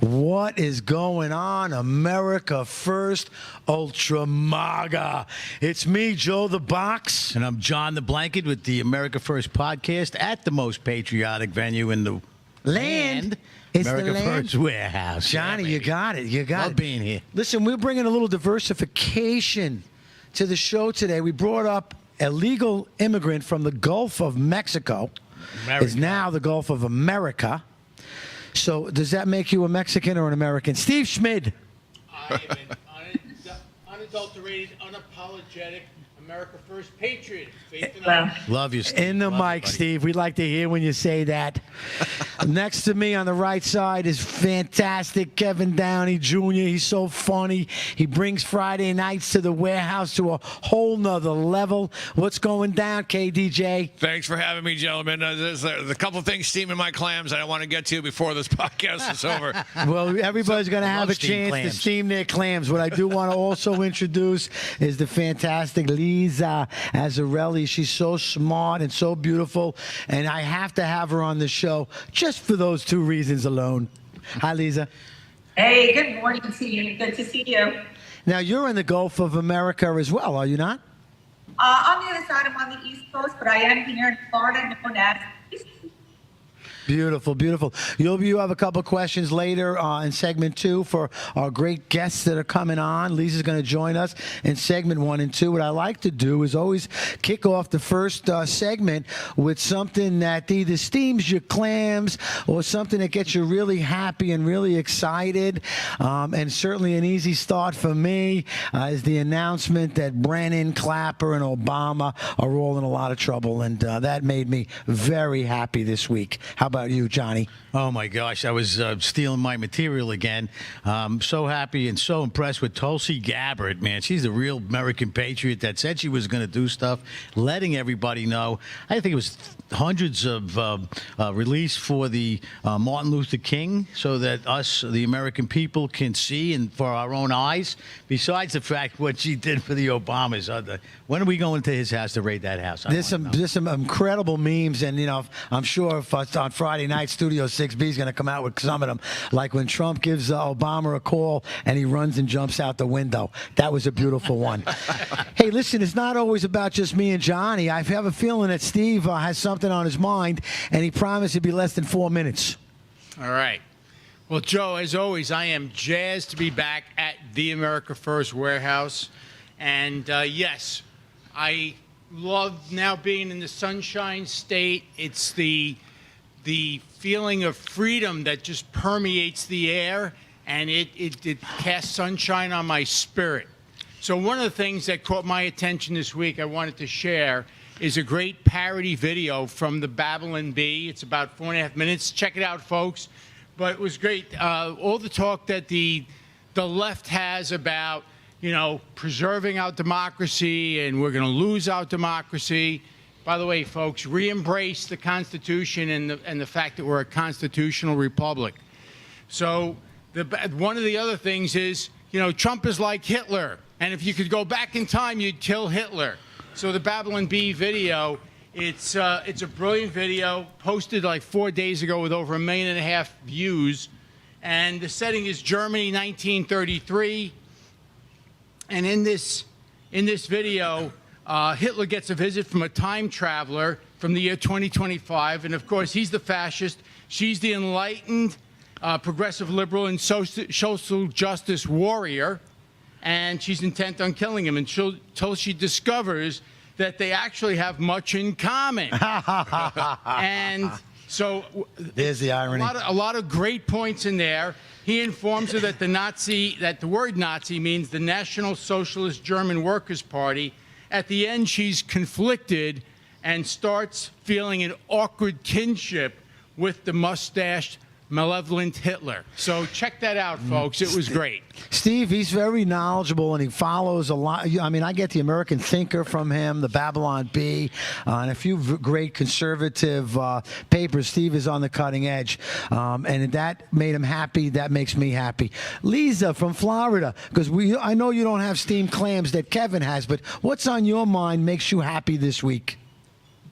What is going on? America First Ultra MAGA. It's me, Joe the Box. And I'm John the Blanket with the America First podcast at the most patriotic venue in the land. It's America the land. First Warehouse. Johnny, Yeah, you baby. got it. You got Love it. being here. Listen, we're bringing a little diversification to the show today. We brought up a legal immigrant from the Gulf of Mexico. Is now the Gulf of America. So does that make you a Mexican or an American? Steve Schmid. I am an unadulterated, unapologetic America First patriot. Faith in honor. Love you, Steve. In the Love you, mic, buddy. Steve. We'd like to hear when you say that. Next to me on the right side is fantastic Kevin Downey Jr. He's so funny. He brings Friday nights to the warehouse to a whole nother level. What's going down, KDJ? Thanks for having me, gentlemen. There's a couple things steaming my clams that I want to get to before this podcast is over. Well, everybody's going to have a love steamed chance to clams. steam their clams. What I do want to also introduce is the fantastic Lisa Azzarelli. She's so smart and so beautiful, and I have to have her on the show just for those two reasons alone. Hi, Lisa. Hey, good morning to you. Good to see you. Now, you're in the Gulf of America as well, are you not? On the other side, I'm on the East Coast, but I am here in Florida, known as East. Beautiful, beautiful. You have a couple questions later in segment 2 for our great guests that are coming on. Lisa's going to join us in segment 1 and 2. What I like to do is always kick off the first segment with something that either steams your clams or something that gets you really happy and really excited. And certainly an easy start for me is the announcement that Brennan, Clapper, and Obama are all in a lot of trouble. And that made me very happy this week. How about you, Johnny? Oh, my gosh. I was stealing my material again. So happy and so impressed with Tulsi Gabbard, man. She's the real American patriot that said she was going to do stuff, letting everybody know. I think it was hundreds of release for the Martin Luther King so that us, the American people, can see and for our own eyes. Besides the fact what she did for the Obamas. When are we going to his house to raid that house? There's some incredible memes, and I'm sure if on Friday night Studio 6B is going to come out with some of them, like when Trump gives Obama a call and he runs and jumps out the window. That was a beautiful one. Hey, listen, it's not always about just me and Johnny. I have a feeling that Steve has something on his mind, and he promised it'd be less than 4 minutes. All right. Well, Joe, as always, I am jazzed to be back at the America First Warehouse. And yes, I love now being in the Sunshine State. It's the feeling of freedom that just permeates the air, and it casts sunshine on my spirit. So one of the things that caught my attention this week I wanted to share is a great parody video from the Babylon Bee. It's about 4.5 minutes. Check it out, folks. But it was great. All the talk that the left has about, preserving our democracy and we're going to lose our democracy. By the way, folks, re-embrace the Constitution and the fact that we're a constitutional republic. So one of the other things is, Trump is like Hitler. And if you could go back in time, you'd kill Hitler. So the Babylon Bee video, it's a brilliant video, posted like 4 days ago with over 1.5 million views. And the setting is Germany, 1933. And in this video, Hitler gets a visit from a time traveler from the year 2025. And of course, he's the fascist. She's the enlightened, progressive liberal and social justice warrior. And she's intent on killing him until she discovers that they actually have much in common. And so There's the irony. a lot of great points in there. He informs her that the word Nazi means the National Socialist German Workers' Party. At the end, she's conflicted and starts feeling an awkward kinship with the mustached, malevolent Hitler. So check that out, folks. It was great. Steve, he's very knowledgeable, and he follows a lot. I mean, I get the American Thinker from him, the Babylon Bee, and a few great conservative papers. Steve is on the cutting edge, and that made him happy. That makes me happy. Lisa from Florida, because I know you don't have steamed clams that Kevin has, but what's on your mind makes you happy this week?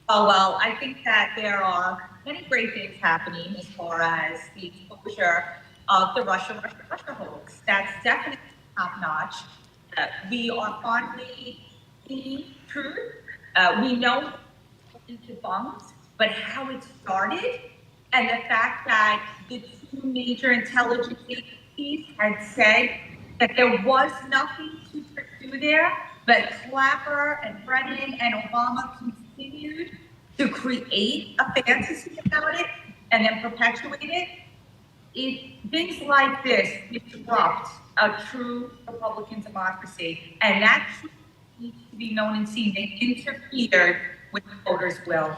Oh, well, I think that there are many great things happening as far as the exposure of the Russia hoax. That's definitely top notch. We are finally seeing truth. We know it's debunked, but how it started and the fact that the two major intelligence agencies had said that there was nothing to pursue there, but Clapper and Brennan and Obama continued to create a fantasy about it and then perpetuate it. Things like this disrupt a true Republican democracy, and that truth needs to be known and seen. They interfered with the voters' will.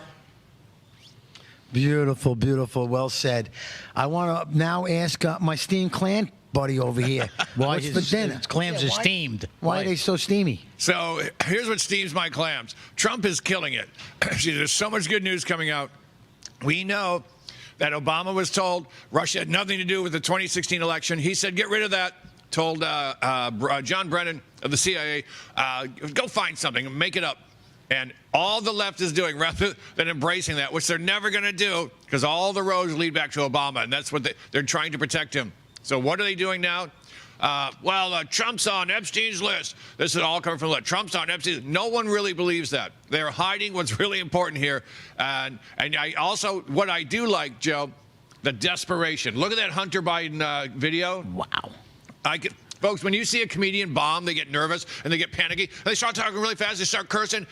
Beautiful, beautiful. Well said. I want to now ask my steamed clan buddy over here. Why What's for dinner? his clams are why- steamed? Why are they so steamy? So here's what steams my clams. Trump is killing it. There's so much good news coming out. We know that Obama was told Russia had nothing to do with the 2016 election. He said, get rid of that. Told John Brennan of the CIA, go find something and make it up. And all the left is doing, rather than embracing that, which they're never going to do, because all the roads lead back to Obama, and that's what they're trying to protect him. So what are they doing now? Trump's on Epstein's list. This is all coming from the left. Trump's on Epstein's. No one really believes that. They're hiding what's really important here. And I also, what I do like, Joe, the desperation. Look at that Hunter Biden video. Wow. Folks, when you see a comedian bomb, they get nervous and they get panicky. And they start talking really fast. They start cursing.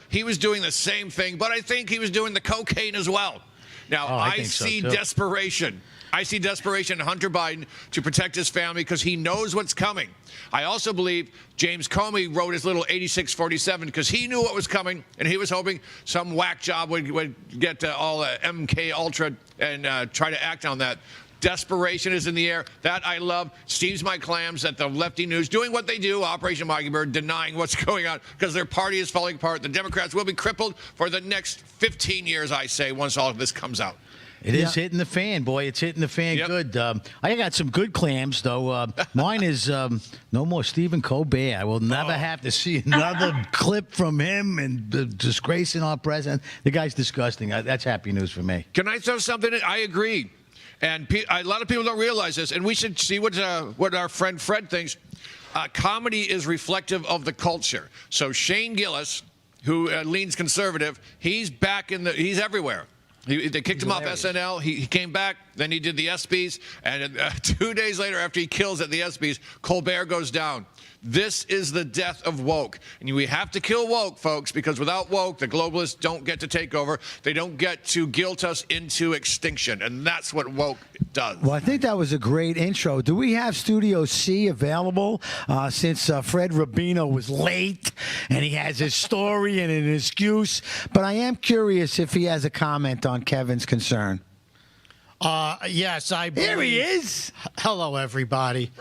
He was doing the same thing, but I think he was doing the cocaine as well. Now, I think so, see too. desperation. I see desperation in Hunter Biden to protect his family because he knows what's coming. I also believe James Comey wrote his little 8647 because he knew what was coming, and he was hoping some whack job would get all MK Ultra and try to act on that. Desperation is in the air. That I love. Steams my clams at the lefty news, doing what they do, Operation Mockingbird, denying what's going on because their party is falling apart. The Democrats will be crippled for the next 15 years, I say, once all of this comes out. It is hitting the fan, boy. It's hitting the fan good. I got some good clams, though. Mine is no more Stephen Colbert. I will never have to see another clip from him and disgracing our president. The guy's disgusting. That's happy news for me. Can I throw something in? I agree. And a lot of people don't realize this, and we should see what our friend Fred thinks. Comedy is reflective of the culture. So Shane Gillis, who leans conservative, he's back he's everywhere. They kicked him off SNL. He came back. Then he did the ESPYs. And 2 days later, after he kills at the ESPYs, Colbert goes down. This is the death of woke. And we have to kill woke, folks, because without woke, the globalists don't get to take over. They don't get to guilt us into extinction. And that's what woke does. Well, I think that was a great intro. Do we have Studio C available since Fred Rubino was late and he has his story and an excuse? But I am curious if he has a comment on Kevin's concern. Yes, I believe. Here he is. Hello, everybody.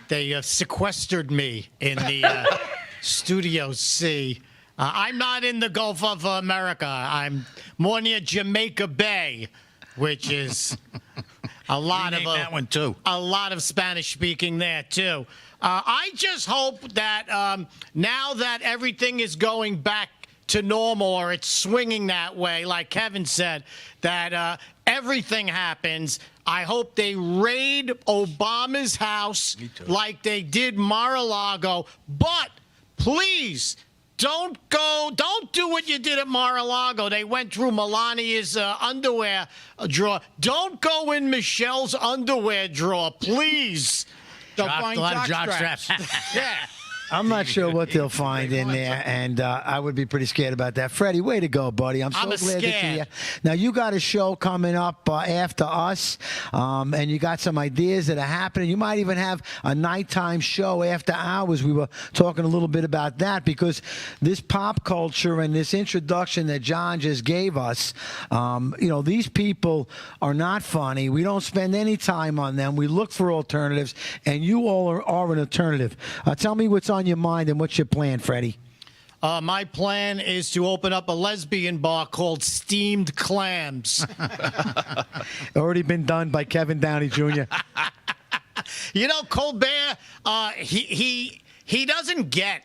They sequestered me in the Studio C. I'm not in the Gulf of America. I'm more near Jamaica Bay, which is a lot of that one too. A lot of Spanish speaking there too. I just hope that now that everything is going back to normal, or it's swinging that way, like Kevin said, that everything happens. I hope they raid Obama's house like they did Mar-a-Lago. But please, don't do what you did at Mar-a-Lago. They went through Melania's underwear drawer. Don't go in Michelle's underwear drawer, please. They'll find A lot of jock jock straps. straps. Yeah. I'm not sure what they'll find in there, and I would be pretty scared about that. Freddie, way to go, buddy. I'm so I'm glad that you're scared. here. Now, you got a show coming up after us, and you got some ideas that are happening. You might even have a nighttime show after hours. We were talking a little bit about that because this pop culture and this introduction that John just gave us, these people are not funny. We don't spend any time on them. We look for alternatives, and you all are an alternative. Tell me what's on your mind and what's your plan, Freddie? My plan is to open up a lesbian bar called Steamed Clams. Already been done by Kevin Downey Jr. You know, Colbert, he doesn't get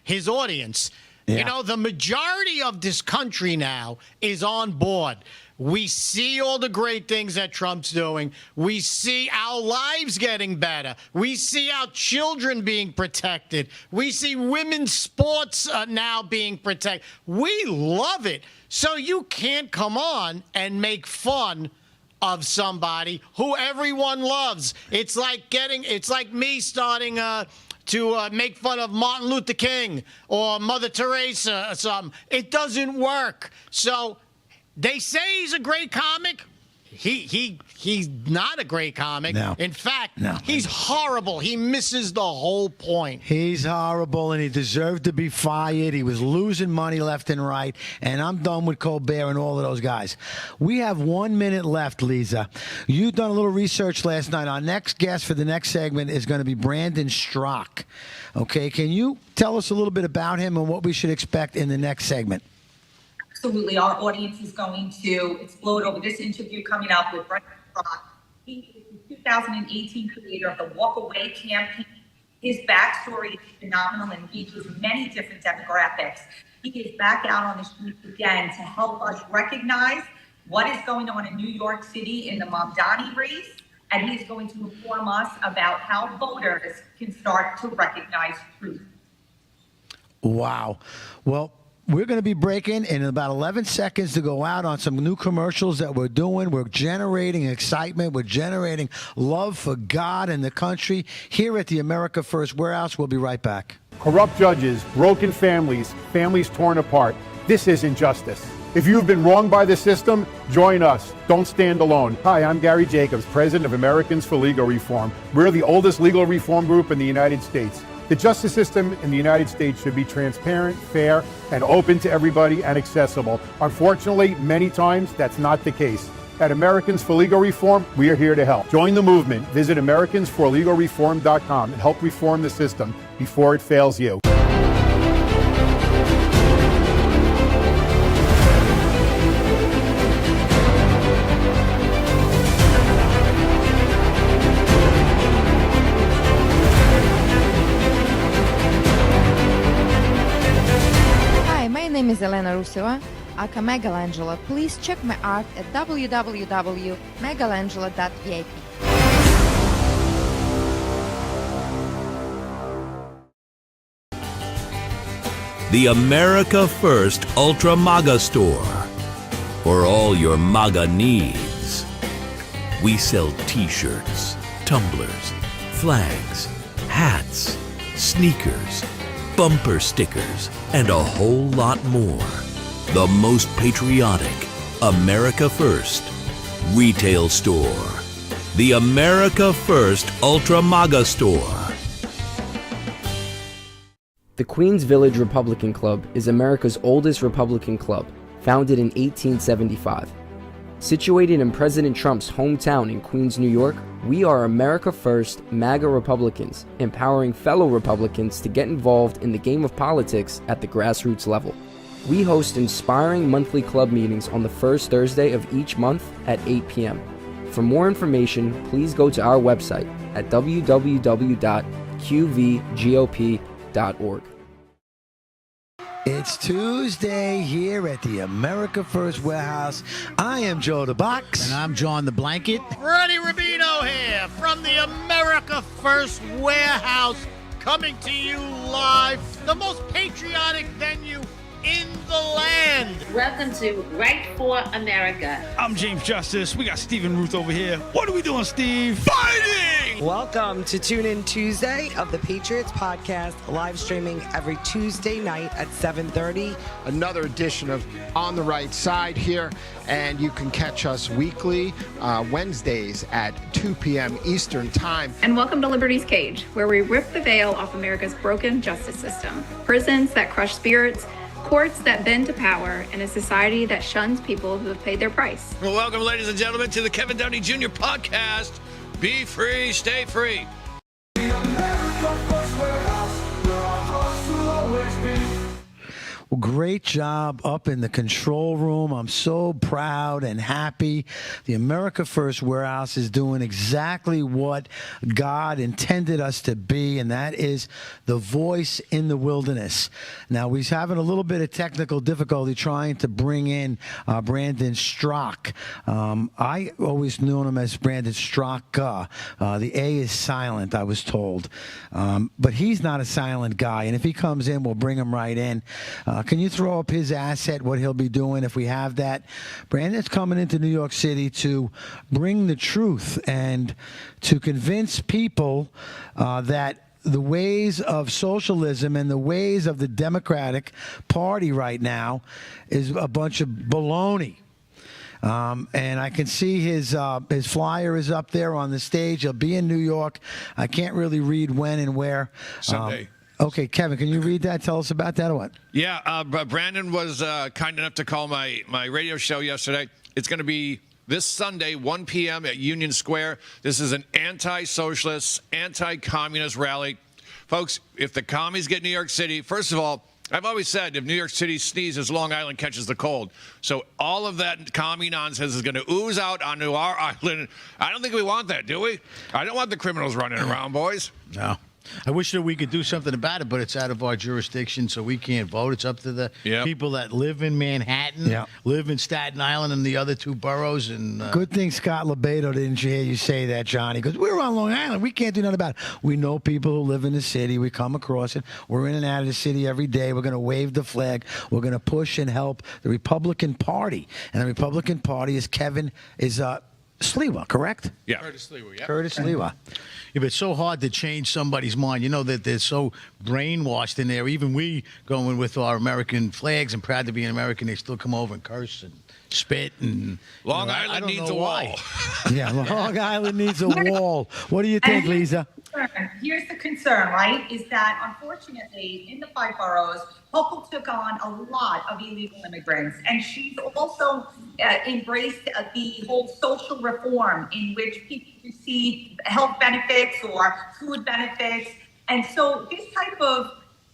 his audience. Yeah. You know, the majority of this country now is on board. We see all the great things that Trump's doing. We see our lives getting better. We see our children being protected. We see women's sports now being protected. We love it. So you can't come on and make fun of somebody who everyone loves. It's like me starting to make fun of Martin Luther King or Mother Teresa or something. It doesn't work. So they say he's a great comic. He's not a great comic. No. In fact, No. he's horrible. He misses the whole point. He's horrible, and he deserved to be fired. He was losing money left and right, and I'm done with Colbert and all of those guys. We have 1 minute left, Lisa. You've done a little research last night. Our next guest for the next segment is going to be Brandon Strzok. Okay, can you tell us a little bit about him and what we should expect in the next segment? Absolutely. Our audience is going to explode over this interview coming up with Brandon Strzok. He is the 2018 creator of the Walk Away campaign. His backstory is phenomenal and reaches many different demographics. He is back out on the streets again to help us recognize what is going on in New York City in the Mamdani race, and he's going to inform us about how voters can start to recognize truth. Wow. Well, we're going to be breaking in about 11 seconds to go out on some new commercials that we're doing. We're generating excitement. We're generating love for God and the country here at the America First Warehouse. We'll be right back. Corrupt judges, broken families, families torn apart. This isn't justice. If you've been wronged by the system, join us. Don't stand alone. Hi, I'm Gary Jacobs, president of Americans for Legal Reform. We're the oldest legal reform group in the United States. The justice system in the United States should be transparent, fair, and open to everybody and accessible. Unfortunately, many times that's not the case. At Americans for Legal Reform, we are here to help. Join the movement. Visit AmericansForLegalReform.com and help reform the system before it fails you. My name is Elena Ruseva, aka Megalangela. Please check my art at www.megalangela.vip. The America First Ultra MAGA Store. For all your MAGA needs. We sell t-shirts, tumblers, flags, hats, sneakers, bumper stickers, and a whole lot more. The most patriotic America First retail store. The America First Ultra MAGA Store. The Queens Village Republican Club is America's oldest Republican club, founded in 1875. Situated in President Trump's hometown in Queens, New York, we are America First MAGA Republicans, empowering fellow Republicans to get involved in the game of politics at the grassroots level. We host inspiring monthly club meetings on the first Thursday of each month at 8 p.m. For more information, please go to our website at www.qvgop.org. It's Tuesday here at the America First Warehouse. I am Joe the Box. And I'm John the Blanket. Freddie Rubino here from the America First Warehouse, coming to you live, the most patriotic venue in the land. Welcome to Right for America. I'm James Justice. We got Stephen Ruth over here. What are we doing, Steve? Fighting! Welcome to Tune In Tuesday of the Patriots Podcast, live streaming every Tuesday night at 7:30. Another edition of On the Right Side here, and you can catch us weekly, Wednesdays at 2 p.m. Eastern Time. And welcome to Liberty's Cage, where we rip the veil off America's broken justice system. Prisons that crush spirits, courts that bend to power, and a society that shuns people who have paid their price. Well, welcome, ladies and gentlemen, to the Kevin Downey Jr. podcast. Be free, stay free. Well, great job up in the control room. I'm so proud and happy. The America First Warehouse is doing exactly what God intended us to be, and that is the voice in the wilderness. Now, we're having a little bit of technical difficulty trying to bring in Brandon Straka. I always knew him as Brandon Straka. The A is silent, I was told. But he's not a silent guy, and if he comes in, we'll bring him right in. Can you throw up his asset, what he'll be doing if we have that? Brandon's coming into New York City to bring the truth and to convince people that the ways of socialism and the ways of the Democratic Party right now is a bunch of baloney. And I can see his flyer is up there on the stage. He'll be in New York. I can't really read when and where. Sunday. Okay, Kevin, can you read that? Tell us about that or what? Yeah, Brandon was kind enough to call my radio show yesterday. It's going to be this Sunday, 1 p.m. at Union Square. This is an anti-socialist, anti-communist rally. Folks, if the commies get New York City, first of all, I've always said if New York City sneezes, Long Island catches the cold. So all of that commie nonsense is going to ooze out onto our island. I don't think we want that, do we? I don't want the criminals running around, boys. No. I wish that we could do something about it, but it's out of our jurisdiction, so we can't vote. It's up to the people that live in Manhattan, live in Staten Island and the other two boroughs. And Good thing Scott Lebedo didn't hear you say that, Johnny, because we're on Long Island. We can't do nothing about it. We know people who live in the city. We come across it. We're in and out of the city every day. We're going to wave the flag. We're going to push and help the Republican Party. And the Republican Party is Sliwa, correct? Yeah. Curtis Sliwa, yeah. Curtis Sliwa. Yeah, but it's so hard to change somebody's mind. You know that they're so brainwashed in there. Even we going with our American flags and proud to be an American, they still come over and curse and spit. And Long Island needs a wall. Yeah, Long Island needs a wall. What do you think, Lisa? Here's the concern, right, is that unfortunately in the 5 boroughs, Hochul took on a lot of illegal immigrants, and she's also embraced the whole social reform in which people receive health benefits or food benefits. And so this type of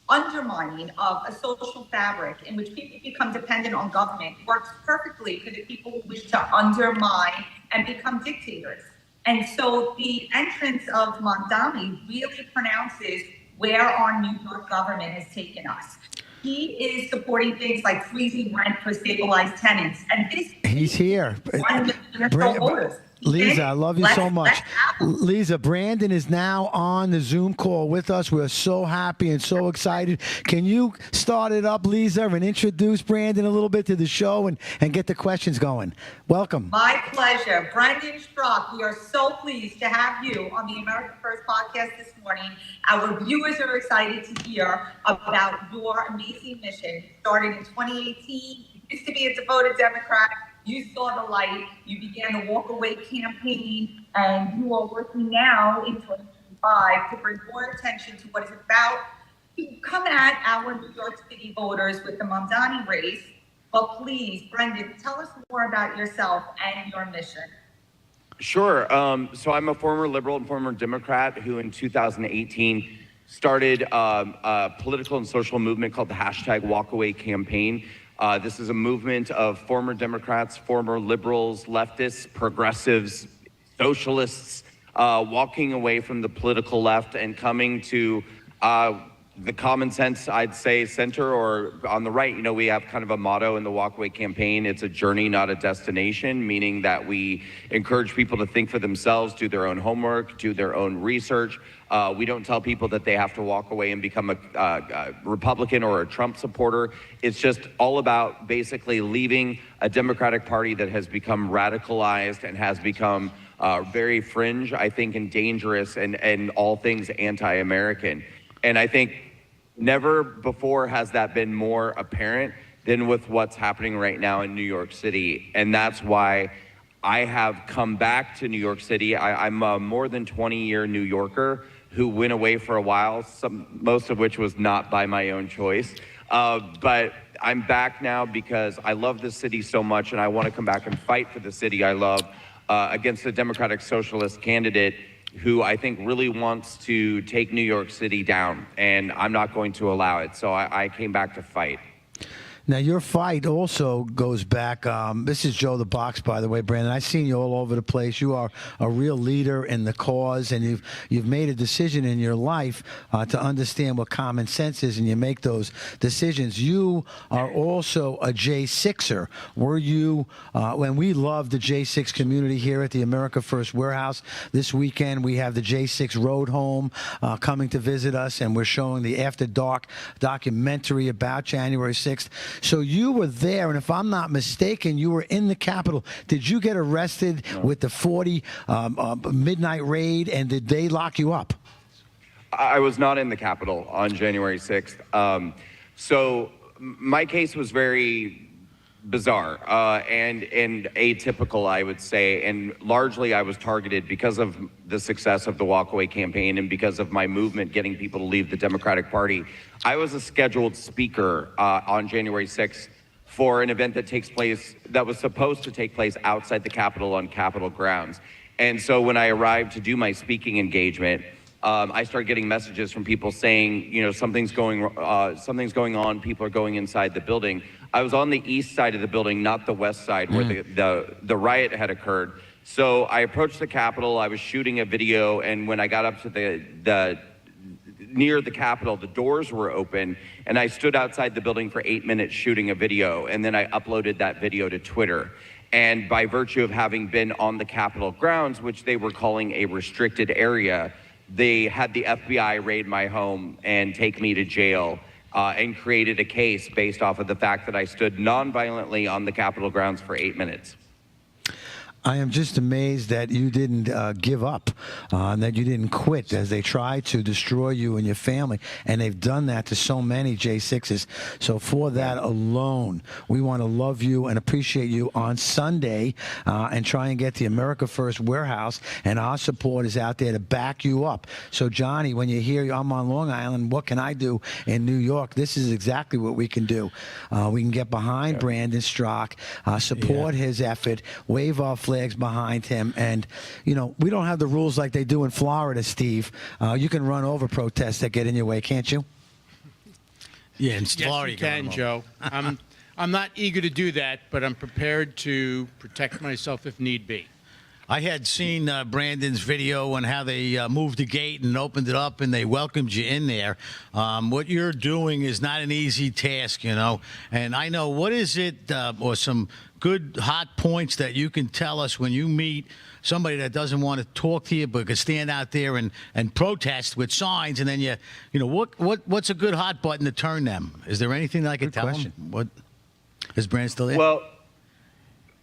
undermining of a social fabric in which people become dependent on government works perfectly for the people who wish to undermine and become dictators. And so the entrance of Mamdani really pronounces where our New York government has taken us. He is supporting things like freezing rent for stabilized tenants. And this He's here. voters. Lisa, I love you so much. Lisa, Brandon is now on the Zoom call with us. We're so happy and so excited. Can you start it up, Lisa, and introduce Brandon a little bit to the show and get the questions going? Welcome. My pleasure. Brandon Straka, we are so pleased to have you on the America First podcast this morning. Our viewers are excited to hear about your amazing mission. Started in 2018. You used to be a devoted Democrat. You saw the light, you began the Walk Away campaign, and you are working now in 2025 to bring more attention to what is about to come at our New York City voters with the Mamdani race. But please, Brendan, tell us more about yourself and your mission. Sure. So I'm a former liberal and former Democrat who in 2018 started a political and social movement called the #WalkAway campaign. This is a movement of former Democrats, former liberals, leftists, progressives, socialists, walking away from the political left and coming to the common sense, I'd say, center or on the right. You know, we have kind of a motto in the Walkaway campaign. It's a journey, not a destination, meaning that we encourage people to think for themselves, do their own homework, do their own research. We don't tell people that they have to walk away and become a Republican or a Trump supporter. It's just all about basically leaving a Democratic Party that has become radicalized and has become very fringe, I think, and dangerous and all things anti-American. And I think never before has that been more apparent than with what's happening right now in New York City. And that's why I have come back to New York City. I'm a more than 20-year New Yorker who went away for a while, most of which was not by my own choice. But I'm back now because I love this city so much, and I want to come back and fight for the city I love against a Democratic Socialist candidate who I think really wants to take New York City down, and I'm not going to allow it. So I came back to fight. Now, your fight also goes back. This is Joe the Box, by the way, Brandon. I've seen you all over the place. You are a real leader in the cause, and you've made a decision in your life to understand what common sense is, and you make those decisions. You are also a J6er. Were you, when we love the J6 community here at the America First Warehouse, this weekend we have the J6 Road Home coming to visit us, and we're showing the After Dark documentary about January 6th. So you were there, and if I'm not mistaken, you were in the Capitol. Did you get arrested with the 40 midnight raid, and did they lock you up? I was not in the Capitol on January 6th. So my case was very bizarre and atypical, I would say. And largely I was targeted because of the success of the Walkaway campaign and because of my movement getting people to leave the Democratic Party. I was a scheduled speaker on January 6th for an event that was supposed to take place outside the Capitol on Capitol grounds. And so when I arrived to do my speaking engagement, I started getting messages from people saying, you know, something's going on. People are going inside the building. I was on the east side of the building, not the west side where the riot had occurred. So I approached the Capitol. I was shooting a video, and when I got up to near the Capitol, the doors were open, and I stood outside the building for 8 minutes shooting a video, and then I uploaded that video to Twitter. And by virtue of having been on the Capitol grounds, which they were calling a restricted area, they had the FBI raid my home and take me to jail and created a case based off of the fact that I stood nonviolently on the Capitol grounds for 8 minutes. I am just amazed that you didn't give up, and that you didn't quit as they tried to destroy you and your family. And they've done that to so many J6s. So for that alone, we want to love you and appreciate you on Sunday and try and get the America First Warehouse. And our support is out there to back you up. So, Johnny, when you hear I'm on Long Island, what can I do in New York? This is exactly what we can do. We can get behind Brandon Straka, support his effort, wave our flags behind him, and you know, we don't have the rules like they do in Florida, Steve. You can run over protests that get in your way, can't you? Yeah, in Yes, Florida you can, Joe. I'm not eager to do that, but I'm prepared to protect myself if need be. I had seen Brandon's video on how they moved the gate and opened it up and they welcomed you in there. What you're doing is not an easy task, you know. And I know, what is it, or some good hot points that you can tell us when you meet somebody that doesn't want to talk to you but can stand out there and protest with signs, and then you know, what's a good hot button to turn them? Is there anything that I could tell them? What is Brandon still there? Well,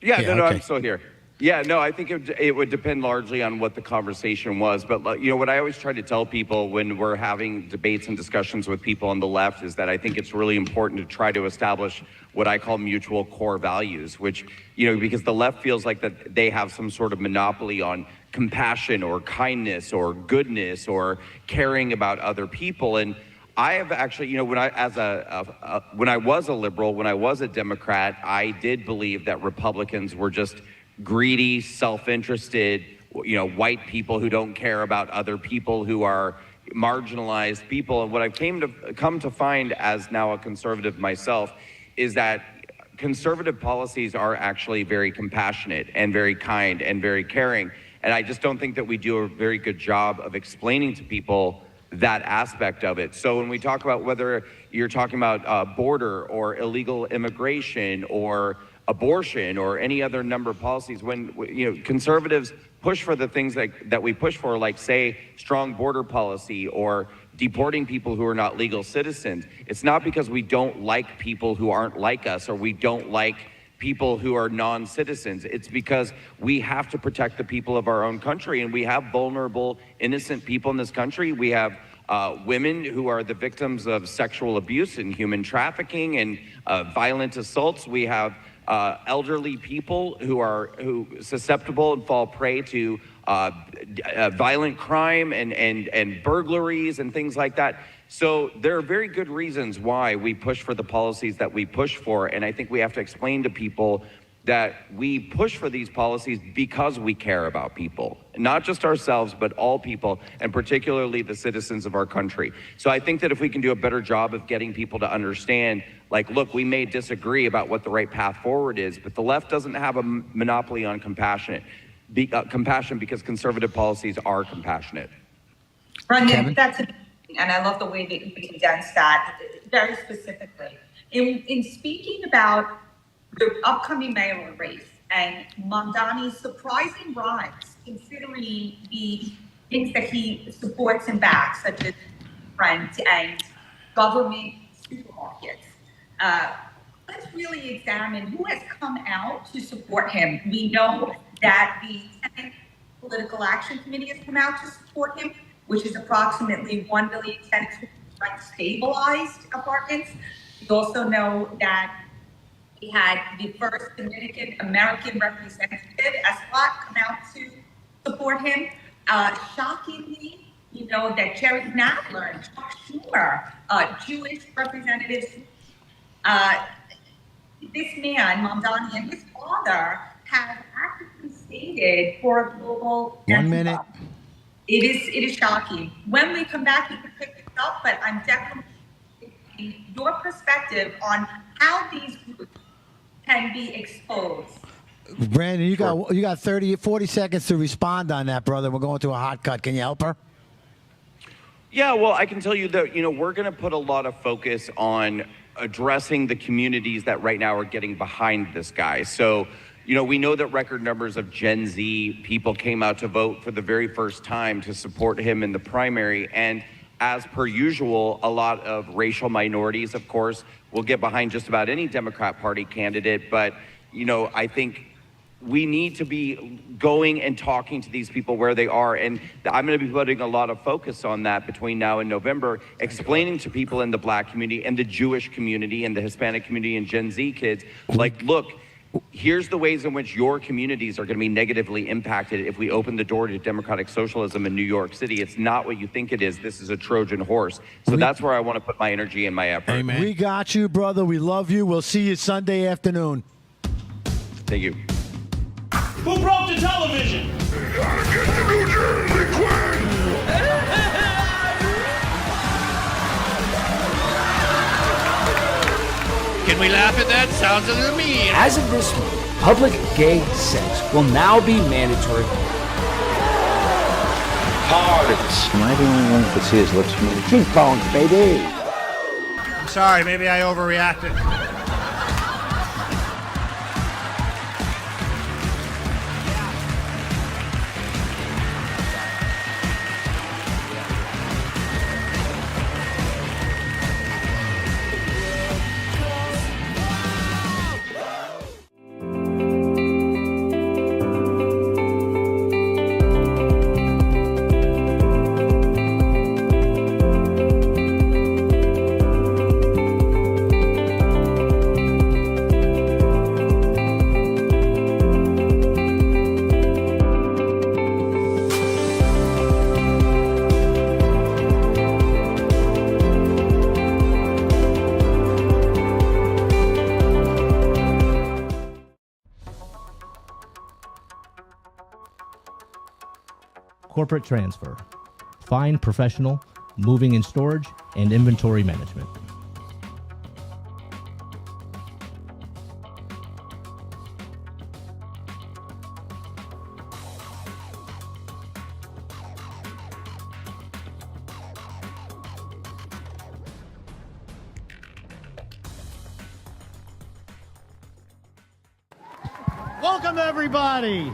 no, okay. I'm still here. Yeah, no, I think it would depend largely on what the conversation was. But, you know, what I always try to tell people when we're having debates and discussions with people on the left is that I think it's really important to try to establish what I call mutual core values, which, you know, because the left feels like that they have some sort of monopoly on compassion or kindness or goodness or caring about other people. And I have actually, you know, when I was a liberal, when I was a Democrat, I did believe that Republicans were just greedy, self-interested, you know, white people who don't care about other people, who are marginalized people. And what I've come to find as now a conservative myself is that conservative policies are actually very compassionate and very kind and very caring. And I just don't think that we do a very good job of explaining to people that aspect of it. So when we talk about whether you're talking about border or illegal immigration or abortion or any other number of policies, when, you know, conservatives push for the things that we push for, like, say, strong border policy or deporting people who are not legal citizens, it's not because we don't like people who aren't like us or we don't like people who are non-citizens. It's because we have to protect the people of our own country, and we have vulnerable, innocent people in this country. We have women who are the victims of sexual abuse and human trafficking and violent assaults. We have elderly people who are susceptible and fall prey to violent crime and burglaries and things like that. So there are very good reasons why we push for the policies that we push for, and I think we have to explain to people that we push for these policies because we care about people, not just ourselves, but all people, and particularly the citizens of our country. So I think that if we can do a better job of getting people to understand like, look, we may disagree about what the right path forward is, but the left doesn't have a monopoly on compassion because conservative policies are compassionate. Brendan, that's amazing, and I love the way that you condensed that very specifically. In speaking about the upcoming mayoral race and Mamdani's surprising rise, considering the things that he supports and backs, such as rent and government supermarkets, let's really examine who has come out to support him. We know that the Senate Political Action Committee has come out to support him, which is approximately 1 billion tenants who rent stabilized apartments. We also know that we had the first Dominican American representative, Escalante, come out to support him. Shockingly, you know that Jerry Nadler and Chuck Schumer, Jewish representatives, this man, Mamdani, and his father have actively stated for a global 1 minute. It is shocking. When we come back, you can pick this up, but I'm definitely interested in your perspective on how these groups can be exposed. Brandon, you got 40 seconds to respond on that, brother. We're going to a hot cut. Can you help her? Yeah, well, I can tell you that, we're going to put a lot of focus on addressing the communities that right now are getting behind this guy. So, we know that record numbers of Gen Z people came out to vote for the very first time to support him in the primary. And as per usual, a lot of racial minorities, of course, will get behind just about any Democrat Party candidate. But, I think we need to be going and talking to these people where they are. And I'm going to be putting a lot of focus on that between now and November, explaining to people in the Black community and the Jewish community and the Hispanic community and Gen Z kids, like, look, here's the ways in which your communities are going to be negatively impacted if we open the door to democratic socialism in New York City. It's not what you think it is. This is a Trojan horse. So that's where I want to put my energy and my effort. Amen. We got you, brother. We love you. We'll see you Sunday afternoon. Thank you. Who broke the television? Can we laugh at that? Sounds to me. As of this week, public gay sex will now be mandatory. Hearts. Am I the only one who could see his lips move? Cheekbones, baby. I'm sorry, maybe I overreacted. Corporate transfer, fine professional, moving and storage, and inventory management. Welcome, everybody,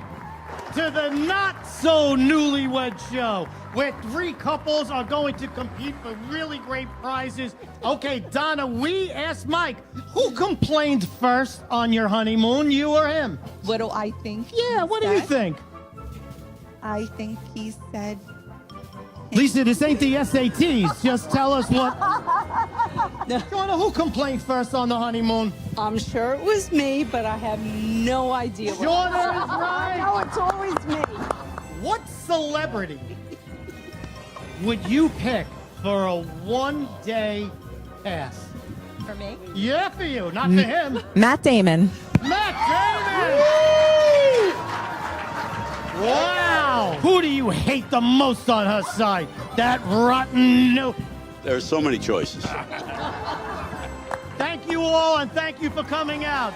to the Not So Newlywed Show, where 3 couples are going to compete for really great prizes. Okay, Donna, we asked Mike, who complained first on your honeymoon, you or him? What do I think? Yeah, what do you think? I think he said. Lisa, this ain't the SATs. Just tell us what. Donna, who complained first on the honeymoon? I'm sure it was me, but I have no idea. Shauna is right. No, it's always me. What celebrity would you pick for a one-day pass? For me? Yeah, for you, not for him. Matt Damon. Matt Damon! Wow! Who do you hate the most on her side? That rotten no. There are so many choices. Thank you you all, and thank you for coming out.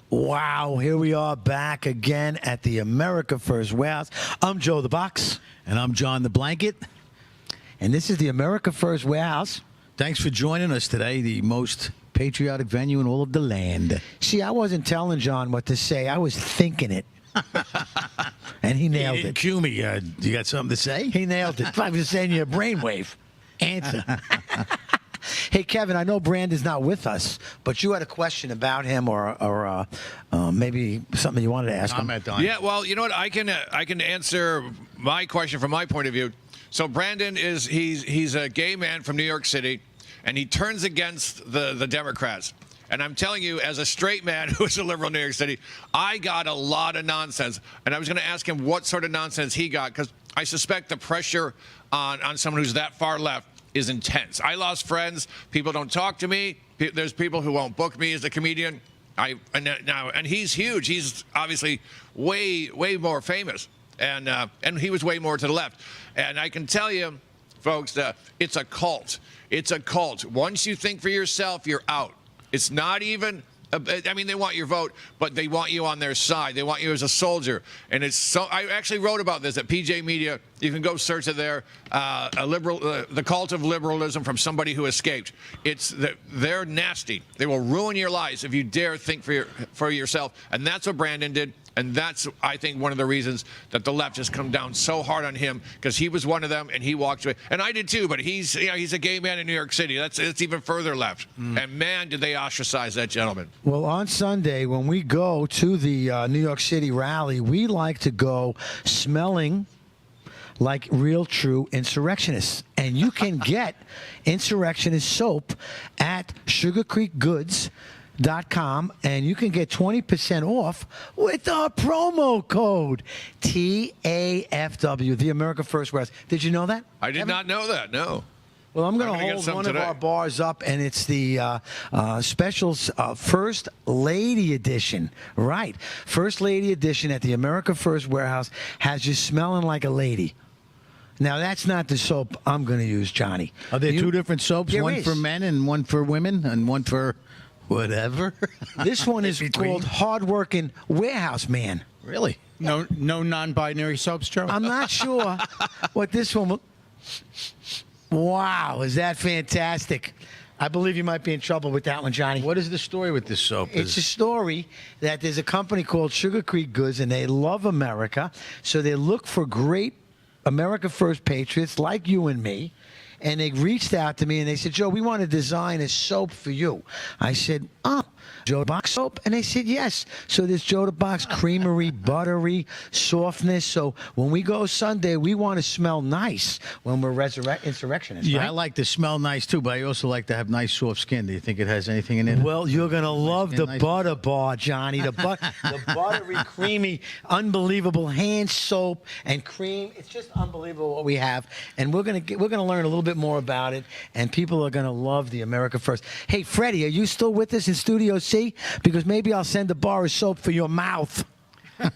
Wow, here we are back again at the America First Warehouse. I'm Joe the Box. And I'm John the Blanket. And this is the America First Warehouse. Thanks for joining us today, the most patriotic venue in all of the land. See, I wasn't telling John what to say. I was thinking it. And he nailed it. Cue me. You got something to say? He nailed it. I was just saying you a brainwave. Answer. Hey, Kevin, I know Brandon's not with us, but you had a question about him or maybe something you wanted to ask him. Yeah, well, you know what? I can answer my question from my point of view. So Brandon he's a gay man from New York City, and he turns against the Democrats. And I'm telling you, as a straight man who's a liberal in New York City, I got a lot of nonsense. And I was going to ask him what sort of nonsense he got, because I suspect the pressure on someone who's that far left is intense. I lost friends. People don't talk to me. There's people who won't book me as a comedian. And he's huge. He's obviously way more famous, and he was way more to the left. And I can tell you, folks, it's a cult. It's a cult. Once you think for yourself, you're out. It's not even. I mean, they want your vote, but they want you on their side. They want you as a soldier. And it's so. I actually wrote about this at PJ Media. You can go search it there. The cult of liberalism from somebody who escaped. They're nasty. They will ruin your lives if you dare think for yourself. And that's what Brandon did. And that's, I think, one of the reasons that the left has come down so hard on him, because he was one of them and he walked away. And I did too, but he's a gay man in New York City. It's even further left. And man, did they ostracize that gentleman. Well, on Sunday, when we go to the New York City rally, we like to go smelling like real true insurrectionists. And you can get insurrectionist soap at sugarcreekgoods.com, and you can get 20% off with our promo code TAFW, the America First Warehouse. Did you know that? I did not know that, no. Well, I'm going I'm to gonna hold get some one today. of our bars up, and it's the specials First Lady Edition. Right. First Lady Edition at the America First Warehouse has you smelling like a lady. Now, that's not the soap I'm going to use, Johnny. Are there two different soaps? There One is. for men and one for women and one for whatever? This one is Between. called Hardworking Warehouse Man. Really? No non-binary soaps, Joe? I'm not sure what this one will... Wow, is that fantastic? I believe you might be in trouble with that one, Johnny. What is the story with this soap? It's a story that there's a company called Sugar Creek Goods, and they love America, so they look for great America First patriots like you and me, and they reached out to me, and they said, Joe, we want to design a soap for you. I said, oh, Joe the Box soap? And they said, yes. So there's Joe the Box creamery, buttery, softness. So when we go Sunday, we want to smell nice when we're insurrectionists, Yeah, right? I like to smell nice too, but I also like to have nice soft skin. Do you think it has anything in it? Well, you're going to love the nice. butter bar, Johnny. The buttery, creamy, unbelievable hand soap and cream. It's just unbelievable what we have. And we're going to learn a little bit more about it, and people are going to love the America First. Hey, Freddie, are you still with us in Studio C? Because maybe I'll send a bar of soap for your mouth.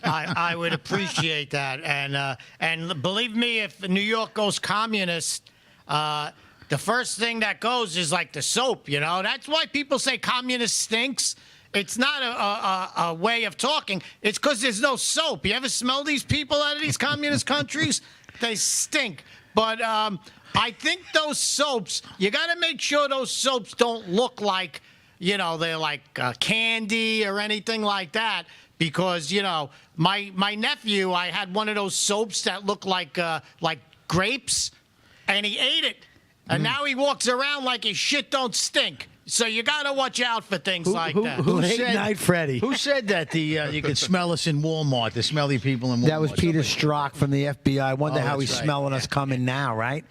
I would appreciate that, and believe me, if New York goes communist, the first thing that goes is like the soap. You know, that's why people say communist stinks. It's not a way of talking. It's because there's no soap. You ever smell these people out of these communist countries? They stink. But I think those soaps, you got to make sure those soaps don't look like, you know, they're like candy or anything like that. Because, you know, my nephew, I had one of those soaps that looked like grapes, and he ate it. And now he walks around like his shit don't stink. So you got to watch out for things like that. Late night Freddie. Who said that you could smell us in Walmart, the smelly people in Walmart? That was Peter Strzok from the FBI. I wonder Oh, how he's that's right. smelling us coming now, right?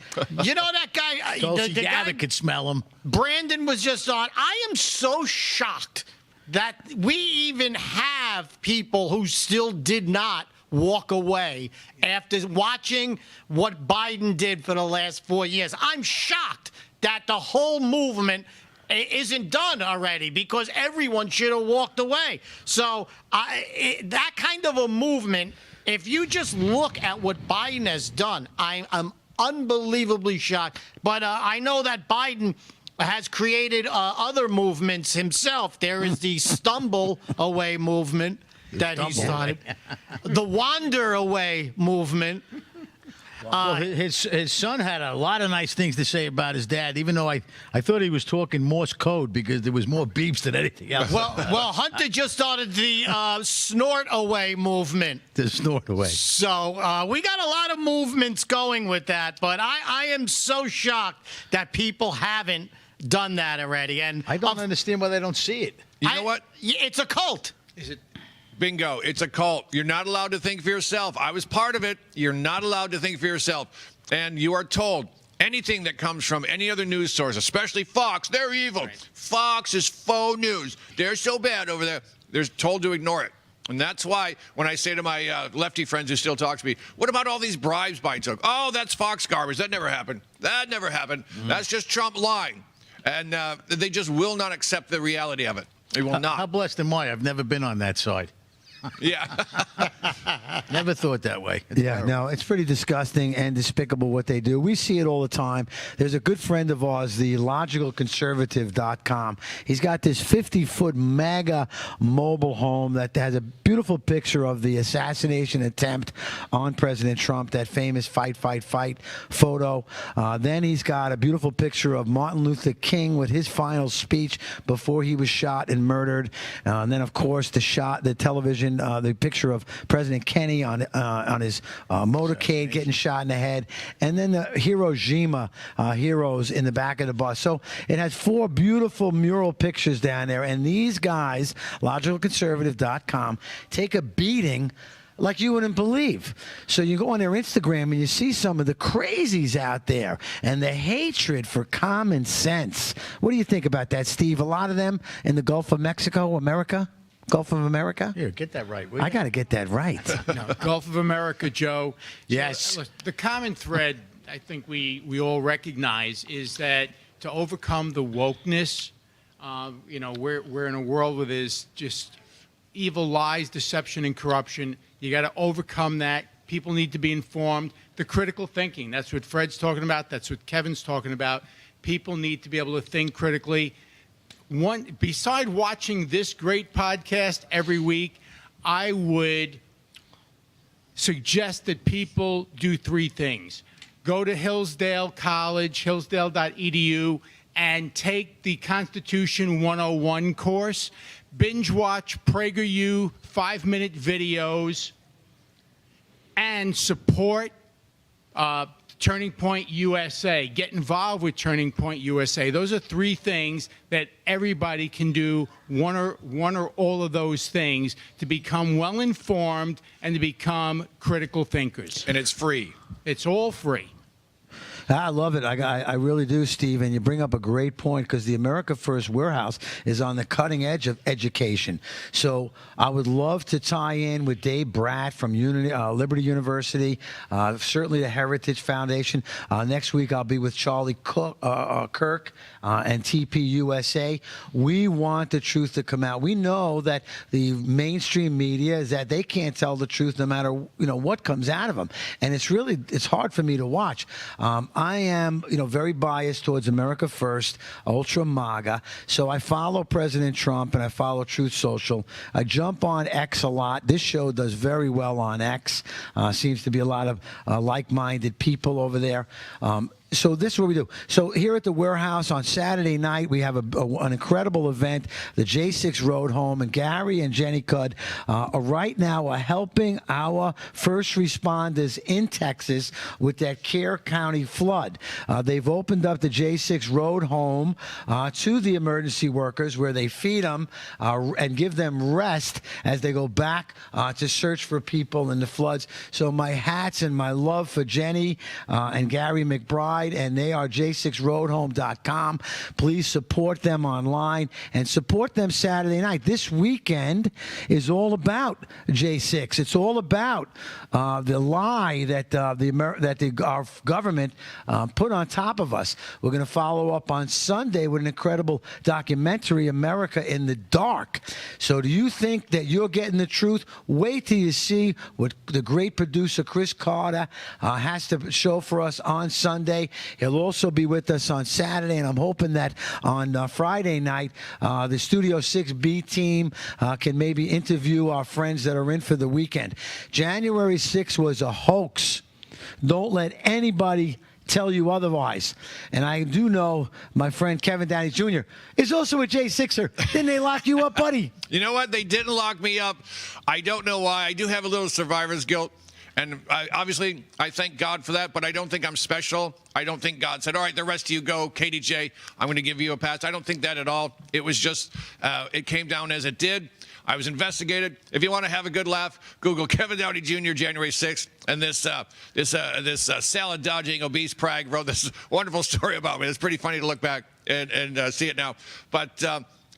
You know that guy? Tulsi the guy Gabbard could smell him. Brandon was just on. I am so shocked that we even have people who still did not walk away after watching what Biden did for the last 4 years. I'm shocked that the whole movement isn't done already, because everyone should have walked away. So that kind of a movement, if you just look at what Biden has done, I'm unbelievably shocked. But I know that Biden has created other movements himself. There is the stumble away movement that he started, the wander away movement. Well, his son had a lot of nice things to say about his dad, even though I thought he was talking Morse code because there was more beeps than anything else. Well, Hunter just started the snort away movement. The snort away. So we got a lot of movements going with that, but I am so shocked that people haven't done that already. And I don't understand why they don't see it. You know what? It's a cult. Is it? Bingo. It's a cult. You're not allowed to think for yourself. I was part of it. You're not allowed to think for yourself. And you are told anything that comes from any other news source, especially Fox, they're evil. Right. Fox is faux news. They're so bad over there. They're told to ignore it. And that's why when I say to my lefty friends who still talk to me, what about all these bribes Biden took? Oh, that's Fox garbage. That never happened. That never happened. That's just Trump lying. And they just will not accept the reality of it. They will not. How blessed am I? I've never been on that side. Yeah. Never thought that way. It's Yeah, terrible. no, it's pretty disgusting and despicable what they do. We see it all the time. There's a good friend of ours, the logicalconservative.com. He's got this 50-foot mega mobile home that has a beautiful picture of the assassination attempt on President Trump, that famous fight, fight, fight photo. Then he's got a beautiful picture of Martin Luther King with his final speech before he was shot and murdered. And then, of course, the television, the picture of President Kenny on his motorcade getting shot in the head, and then the Hiroshima heroes in the back of the bus. So it has 4 beautiful mural pictures down there, and these guys, logicalconservative.com, take a beating like you wouldn't believe. So you go on their Instagram and you see some of the crazies out there and the hatred for common sense. What do you think about that, Steve? A lot of them in the Gulf of Mexico, Gulf of America? Here, get that right, will you? I got to get that right. No, Gulf of America, Joe. Yes. So, look, the common thread I think we all recognize is that to overcome the wokeness, we're in a world where there's just evil lies, deception, and corruption. You got to overcome that. People need to be informed. The critical thinking, that's what Fred's talking about. That's what Kevin's talking about. People need to be able to think critically. Beside watching this great podcast every week, I would suggest that people do 3 things. Go to Hillsdale College, hillsdale.edu, and take the Constitution 101 course. Binge watch PragerU 5-minute videos, and support Turning Point USA. Get involved with Turning Point USA. Those are 3 things that everybody can do, one or all of those things, to become well-informed and to become critical thinkers. And it's free. It's all free. I love it. I really do, Steve. And you bring up a great point, because the America First Warehouse is on the cutting edge of education. So I would love to tie in with Dave Bratt from Liberty University, certainly the Heritage Foundation. Next week I'll be with Charlie Kirk and TPUSA. We want the truth to come out. We know that the mainstream media is that they can't tell the truth no matter what comes out of them, and it's hard for me to watch. I am, very biased towards America First, Ultra MAGA. So I follow President Trump and I follow Truth Social. I jump on X a lot. This show does very well on X. Seems to be a lot of like-minded people over there. So this is what we do. So here at the warehouse on Saturday night, we have an incredible event, the J6 Road Home, and Gary and Jenny Cudd right now are helping our first responders in Texas with that Care County flood. They've opened up the J6 Road Home to the emergency workers, where they feed them and give them rest as they go back to search for people in the floods. So my hats and my love for Jenny and Gary McBride website, and they are j6roadhome.com. Please support them online and support them Saturday night. This weekend is all about J6. It's all about the lie that our government put on top of us. We're going to follow up on Sunday with an incredible documentary, America in the Dark. So do you think that you're getting the truth? Wait till you see what the great producer Chris Carter has to show for us on Sunday. He'll also be with us on Saturday, and I'm hoping that on Friday night, the Studio 6B team can maybe interview our friends that are in for the weekend. January 6th was a hoax. Don't let anybody tell you otherwise. And I do know my friend Kevin Downey Jr. is also a J6er. Didn't they lock you up, buddy? You know what? They didn't lock me up. I don't know why. I do have a little survivor's guilt. And obviously, I thank God for that, but I don't think I'm special. I don't think God said, all right, the rest of you go, KDJ, I'm going to give you a pass. I don't think that at all. It was just, it came down as it did. I was investigated. If you want to have a good laugh, Google Kevin Downey Jr. January 6th. And this salad-dodging obese Prague wrote this wonderful story about me. It's pretty funny to look back and see it now. But,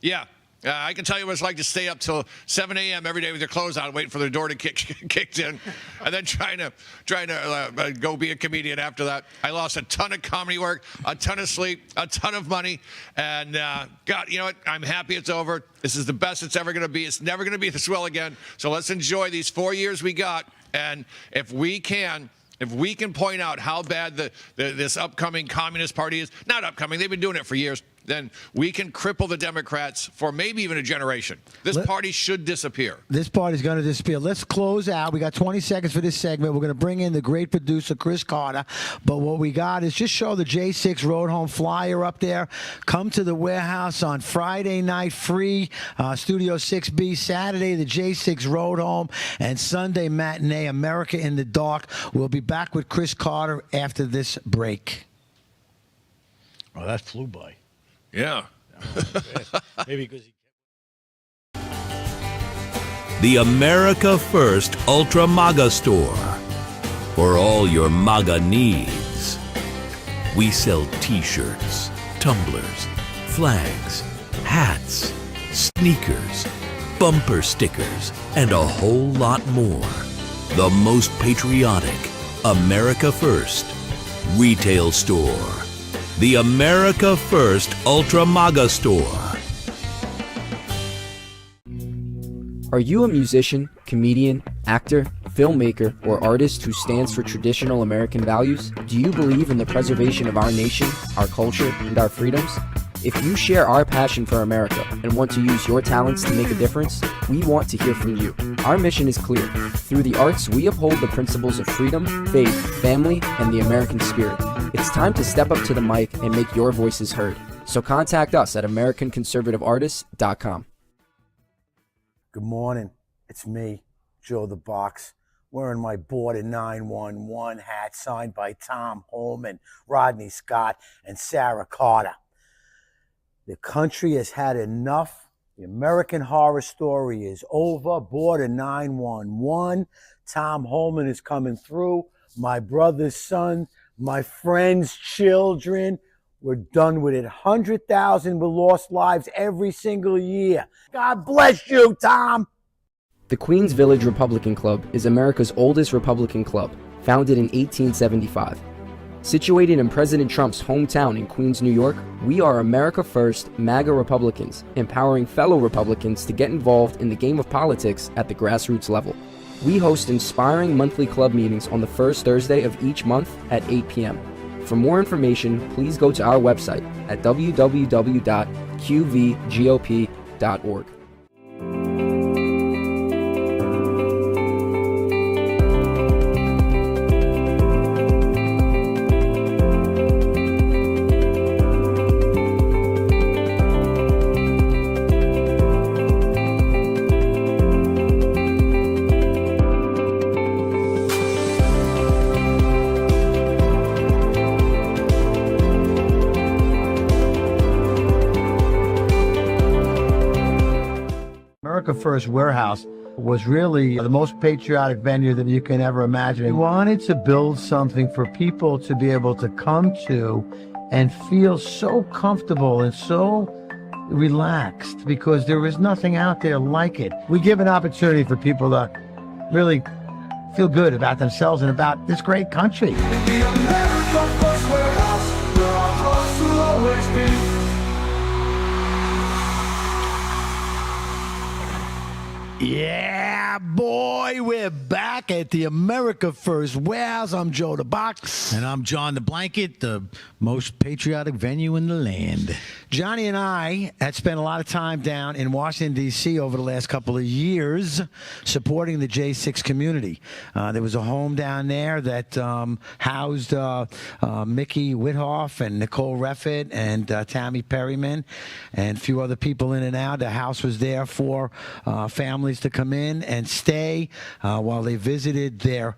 yeah. I can tell you what it's like to stay up till 7 a.m. every day with your clothes on, waiting for the door to kicked in, and then trying to go be a comedian after that. I lost a ton of comedy work, a ton of sleep, a ton of money, and God, you know what? I'm happy it's over. This is the best it's ever going to be. It's never going to be this well again. So let's enjoy these 4 years we got, and if we can point out how bad this upcoming Communist Party is, not upcoming, they've been doing it for years, then we can cripple the Democrats for maybe even a generation. This party should disappear. This party's going to disappear. Let's close out. We got 20 seconds for this segment. We're going to bring in the great producer, Chris Carter. But what we got is just show the J6 Road Home flyer up there. Come to the warehouse on Friday night, free. Studio 6B, Saturday, the J6 Road Home, and Sunday matinee, America in the Dark. We'll be back with Chris Carter after this break. Oh, that flew by. Yeah. Maybe because The America First Ultra MAGA Store. For all your MAGA needs. We sell t-shirts, tumblers, flags, hats, sneakers, bumper stickers, and a whole lot more. The most patriotic America First retail store. The America First Ultra MAGA Store. Are you a musician, comedian, actor, filmmaker, or artist who stands for traditional American values? Do you believe in the preservation of our nation, our culture, and our freedoms? If you share our passion for America and want to use your talents to make a difference, we want to hear from you. Our mission is clear. Through the arts, we uphold the principles of freedom, faith, family, and the American spirit. It's time to step up to the mic and make your voices heard. So contact us at AmericanConservativeArtists.com. Good morning. It's me, Joe the Box, wearing my Border 911 hat signed by Tom Holman, Rodney Scott, and Sarah Carter. The country has had enough. The American Horror Story is over. Border 911. Tom Holman is coming through. My brother's son, my friends' children. We're done with it. 100,000 were lost lives every single year. God bless you, Tom. The Queens Village Republican Club is America's oldest Republican club, founded in 1875. Situated in President Trump's hometown in Queens, New York, we are America First MAGA Republicans, empowering fellow Republicans to get involved in the game of politics at the grassroots level. We host inspiring monthly club meetings on the first Thursday of each month at 8 p.m. For more information, please go to our website at www.qvgop.org. America First Warehouse was really the most patriotic venue that you can ever imagine. We wanted to build something for people to be able to come to and feel so comfortable and so relaxed, because there is nothing out there like it. We give an opportunity for people to really feel good about themselves and about this great country. Yeah, boy, we're back at the America First Warehouse. I'm Joe the Box. And I'm John the Blanket, the most patriotic venue in the land. Johnny and I had spent a lot of time down in Washington, D.C. over the last couple of years supporting the J6 community. There was a home down there that housed Mickey Whithoff and Nicole Reffett and Tammy Perryman and a few other people in and out. The house was there for families to come in and stay while they visited their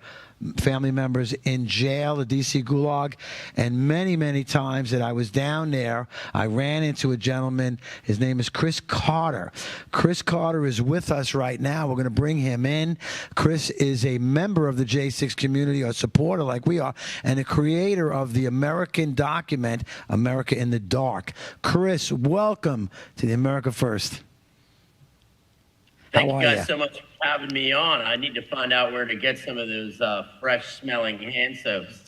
family members in jail, the D.C. Gulag. And many, many times that I was down there, I ran into a gentleman. His name is Chris Carter. Chris Carter is with us right now. We're going to bring him in. Chris is a member of the J6 community, or supporter like we are, and a creator of the American document, America in the Dark. Chris, welcome to the America First. Thank you guys so much for having me on. I need to find out where to get some of those fresh-smelling hand soaps.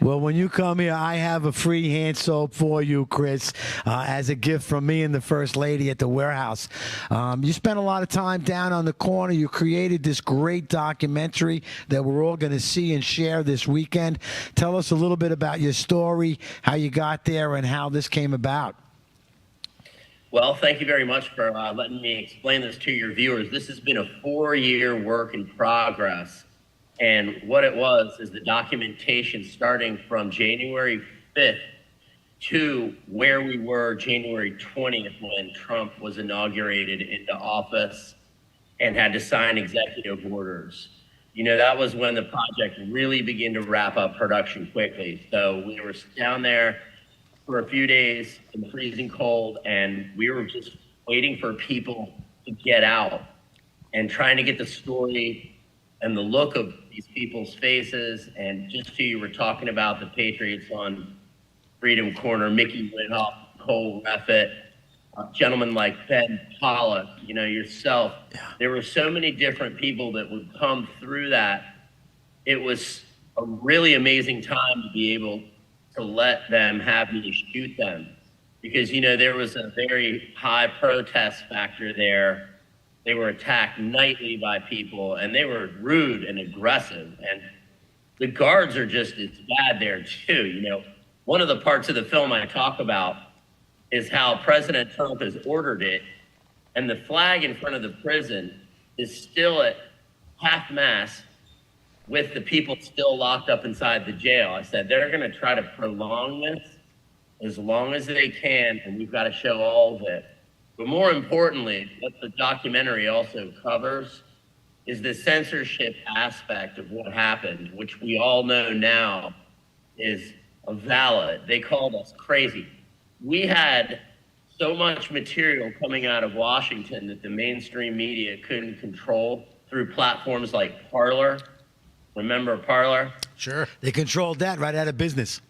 Well, when you come here, I have a free hand soap for you, Chris, as a gift from me and the First Lady at the warehouse. You spent a lot of time down on the corner. You created this great documentary that we're all going to see and share this weekend. Tell us a little bit about your story, how you got there, and how this came about. Well, thank you very much for letting me explain this to your viewers. This has been a 4-year work in progress. And what it was is the documentation starting from January 5th to where we were January 20th when Trump was inaugurated into office and had to sign executive orders. You know, that was when the project really began to wrap up production quickly. So we were down there for a few days in the freezing cold, and we were just waiting for people to get out and trying to get the story and the look of these people's faces. And just who you were talking about, the Patriots on Freedom Corner, Mickey Whithoff, Cole Reffett, gentlemen like Ben Pollock, you know, yourself. There were so many different people that would come through that. It was a really amazing time to be able to let them have me shoot them, because, you know, there was a very high protest factor there. They were attacked nightly by people, and they were rude and aggressive, and the guards are just as bad there too. You know, one of the parts of the film I talk about is how President Trump has ordered it, and the flag in front of the prison is still at half-mast, with the people still locked up inside the jail. I said, they're going to try to prolong this as long as they can, and we've got to show all of it. But more importantly, what the documentary also covers is the censorship aspect of what happened, which we all know now is valid. They called us crazy. We had so much material coming out of Washington that the mainstream media couldn't control through platforms like Parler. Remember Parler? Sure. They controlled that right out of business.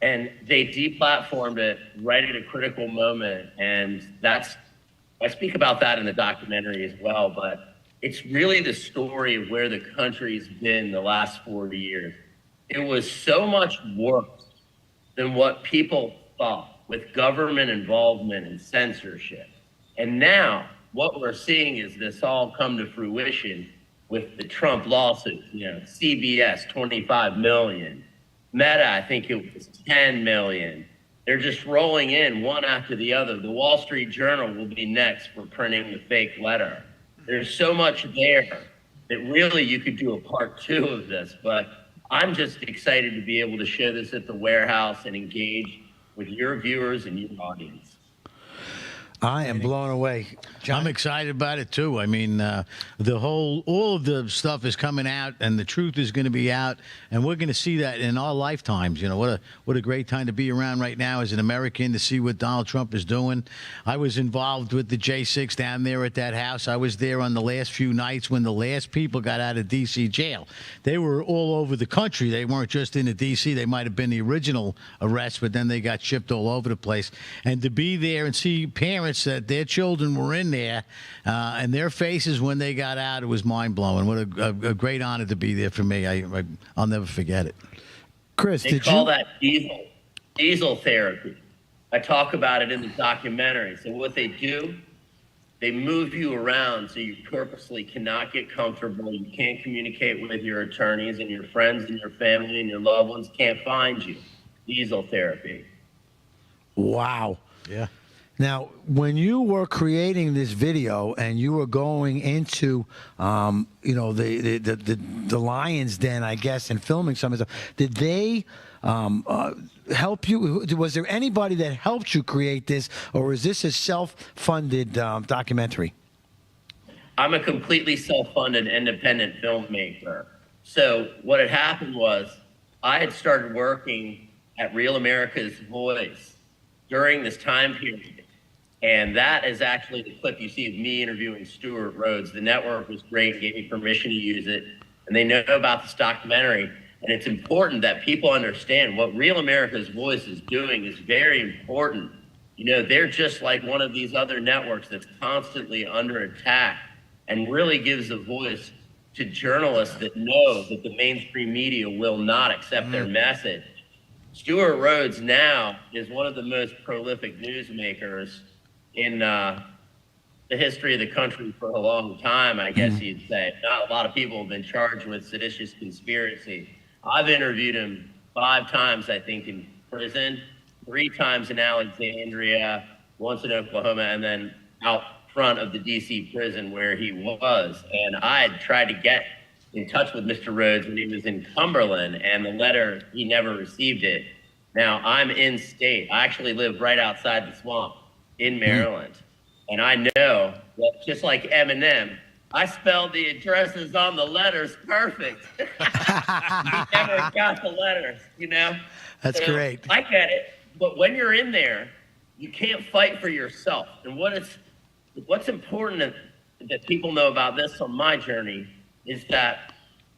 And they deplatformed it right at a critical moment. And I speak about that in the documentary as well, but it's really the story of where the country's been the last 40 years. It was so much worse than what people thought, with government involvement and censorship. And now what we're seeing is this all come to fruition with the Trump lawsuits. You know, CBS, 25 million. Meta, I think it was 10 million. They're just rolling in one after the other. The Wall Street Journal will be next for printing the fake letter. There's so much there that really you could do a part 2 of this, but I'm just excited to be able to show this at the warehouse and engage with your viewers and your audience. I am blown away. I'm excited about it too. I mean, all of the stuff is coming out, and the truth is going to be out, and we're going to see that in our lifetimes. You know, what a great time to be around right now as an American to see what Donald Trump is doing. I was involved with the J6 down there at that house. I was there on the last few nights when the last people got out of D.C. jail. They were all over the country. They weren't just in the D.C. They might have been the original arrest, but then they got shipped all over the place. And to be there and see parents that their children were in there and their faces when they got out, it was mind-blowing. What a great honor to be there for me. I'll never forget it. Chris, they call that diesel therapy. I talk about it in the documentary. So what they do, they move you around so you purposely cannot get comfortable. You can't communicate with your attorneys, and your friends and your family and your loved ones can't find you. Diesel therapy. Wow. Yeah. Now, when you were creating this video and you were going into, the Lion's Den, I guess, and filming some of the stuff, did they help you? Was there anybody that helped you create this, or is this a self-funded documentary? I'm a completely self-funded independent filmmaker. So what had happened was I had started working at Real America's Voice during this time period. And that is actually the clip you see of me interviewing Stewart Rhodes. The network was great, gave me permission to use it, and they know about this documentary. And it's important that people understand what Real America's Voice is doing is very important. You know, they're just like one of these other networks that's constantly under attack and really gives a voice to journalists that know that the mainstream media will not accept their message. Stewart Rhodes now is one of the most prolific newsmakers in the history of the country for a long time, I guess you'd say. Not a lot of people have been charged with seditious conspiracy. I've interviewed him 5 times, I think, in prison, 3 times in Alexandria, once in Oklahoma, and then out front of the D.C. prison where he was. And I had tried to get in touch with Mr. Rhodes when he was in Cumberland, and the letter, he never received it. Now, I'm in state. I actually live right outside the swamp in Maryland. And I know that just like Eminem, I spelled the addresses on the letters perfect. He never got the letters, you know? That's great. I get it. But when you're in there, you can't fight for yourself. And what's important that people know about this on my journey is that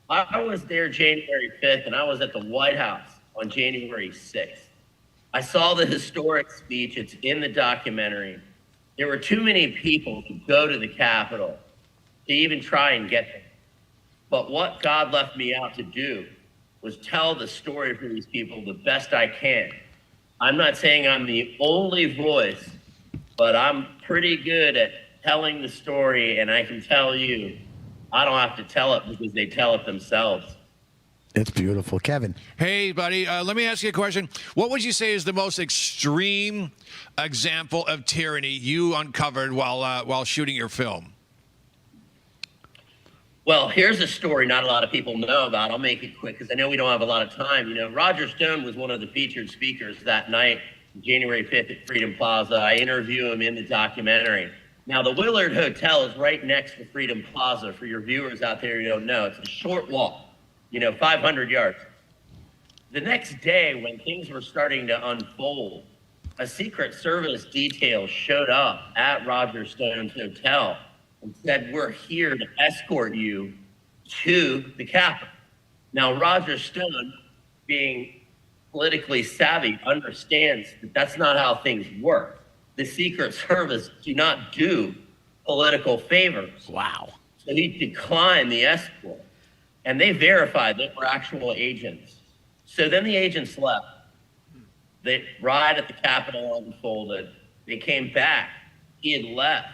I was there January 5th, and I was at the White House on January 6th. I saw the historic speech. It's in the documentary. There were too many people to go to the Capitol to even try and get there. But what God left me out to do was tell the story for these people the best I can. I'm not saying I'm the only voice, but I'm pretty good at telling the story, and I can tell you, I don't have to tell it because they tell it themselves. It's beautiful. Kevin. Hey, buddy, let me ask you a question. What would you say is the most extreme example of tyranny you uncovered while shooting your film? Well, here's a story not a lot of people know about. I'll make it quick because I know we don't have a lot of time. You know, Roger Stone was one of the featured speakers that night, January 5th at Freedom Plaza. I interview him in the documentary. Now, the Willard Hotel is right next to Freedom Plaza. For your viewers out there who don't know, it's a short walk, 500 yards. The next day, when things were starting to unfold, a Secret Service detail showed up at Roger Stone's hotel and said, "We're here to escort you to the Capitol." Now, Roger Stone, being politically savvy, understands that that's not how things work. The Secret Service do not do political favors. Wow. So he declined the escort, and they verified that we're actual agents. So then the agents left. The riot at the Capitol unfolded. They came back. He had left,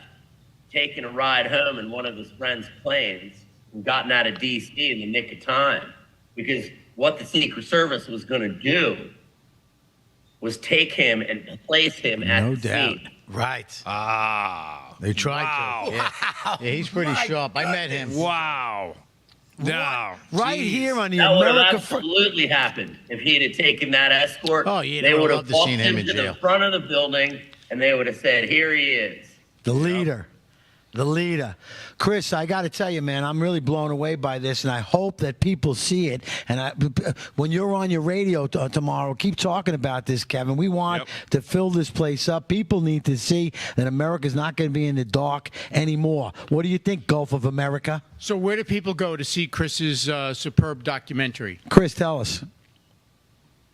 taken a ride home in one of his friend's planes, and gotten out of D.C. in the nick of time. Because what the Secret Service was going to do was take him and place him at the scene. Right. Ah. They tried to. Yeah. Yeah, he's pretty sharp. I met him. Wow. No. Right here on the That would have America absolutely happened if he had taken that escort. Oh, yeah, they would have loved to walked seen him him in to jail. the front of the building. and they would have said, "Here he is." The leader. The leader. Chris, I got to tell you, man, I'm really blown away by this, and I hope that people see it. And when you're on your radio tomorrow, keep talking about this, Kevin. We want to fill this place up. People need to see that America's not going to be in the dark anymore. What do you think, Gulf of America? So where do people go to see Chris's superb documentary? Chris, tell us.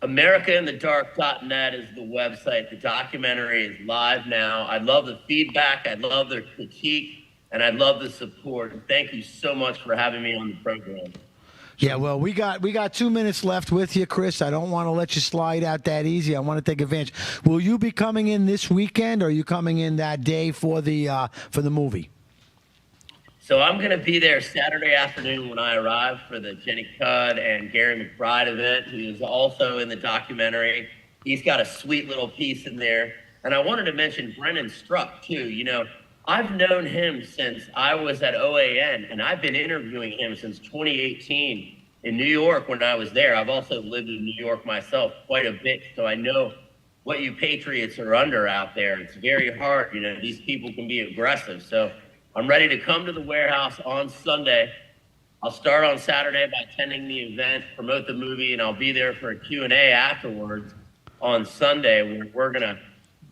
AmericaInTheDark.net is the website. The documentary is live now. I love the feedback. I love their critique. And I love the support. And thank you so much for having me on the program. Yeah, well, we got 2 minutes left with you, Chris. I don't want to let you slide out that easy. I want to take advantage. Will you be coming in this weekend, or are you coming in that day for the movie? So I'm going to be there Saturday afternoon when I arrive for the Jenny Cudd and Gary McBride event, who is also in the documentary. He's got a sweet little piece in there. And I wanted to mention Brennan Struck, too. You know, I've known him since I was at OAN, and I've been interviewing him since 2018 in New York when I was there. I've also lived in New York myself quite a bit, so I know what you patriots are under out there. It's very hard. You know, these people can be aggressive. So I'm ready to come to the warehouse on Sunday. I'll start on Saturday by attending the event, promote the movie, and I'll be there for a Q&A afterwards on Sunday where we're going to